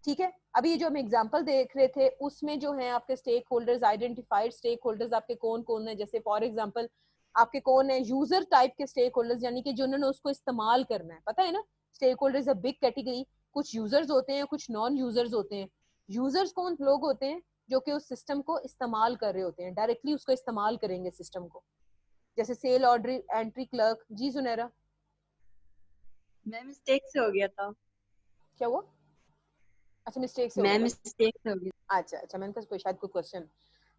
ठीक है। अभी ये जो हम एग्जांपल देख रहे थे उसमें जो है आपके stakeholders, identified stakeholders आपके कौन कौन है। जैसे फॉर एग्जांपल आपके कौन है, यूजर टाइप के स्टेक होल्डर्स, यानी कि जिन्होंने उसको इस्तेमाल करना है। पता है ना, stakeholders a big category, कुछ यूजर्स होते हैं, कुछ नॉन यूजर्स होते हैं। यूजर्स कौन लोग होते हैं, जो कि उस सिस्टम को इस्तेमाल कर रहे होते हैं, डायरेक्टली उसको इस्तेमाल करेंगे सिस्टम को। जैसे सेल ऑर्डर एंट्री क्लर्क। जी सुनैरा। मैम मिस्टेक से हो गया था। क्या हुआ? अच्छा, मिस्टेक से हो मैम गया। मिस्टेक से हो गया। अच्छा, मैंने कहा शायद कोई क्वेश्चन।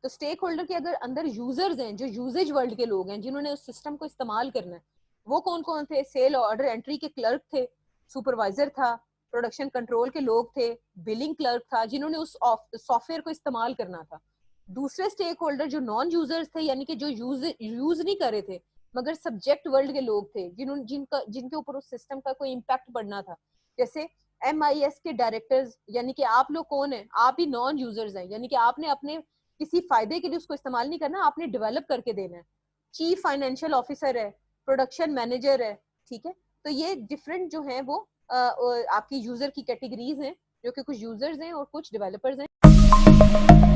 तो स्टेक होल्डर के अगर अंदर यूजर्स हैं, जो यूजेज वर्ल्ड के लोग हैं, जिन्होंने उस सिस्टम को इस्तेमाल करना है, वो कौन कौन थे? सेल ऑर्डर एंट्री के क्लर्क थे, सुपरवाइजर था, प्रोडक्शन कंट्रोल के लोग थे, बिलिंग क्लर्क था, जिन्होंने उस सॉफ्टवेयर को इस्तेमाल करना था। दूसरे स्टेक होल्डर जो नॉन यूजर्स थे, यानी कि जो यूज नहीं कर रहे थे मगर सब्जेक्ट वर्ल्ड के लोग थे, जिनके ऊपर उस सिस्टम का कोई इम्पैक्ट पड़ना था। जैसे MIS के डायरेक्टर्स, यानी कि आप लोग कौन है, आप भी नॉन यूजर्स हैं, यानी कि आपने अपने किसी फायदे के लिए उसको इस्तेमाल नहीं करना, आपने डेवलप करके देना है। चीफ फाइनेंशियल ऑफिसर है, प्रोडक्शन मैनेजर है, ठीक है। तो ये डिफरेंट जो है वो आपकी यूजर की कैटेगरीज हैं, जो कि कुछ यूजर्स हैं और कुछ डेवलपर्स हैं।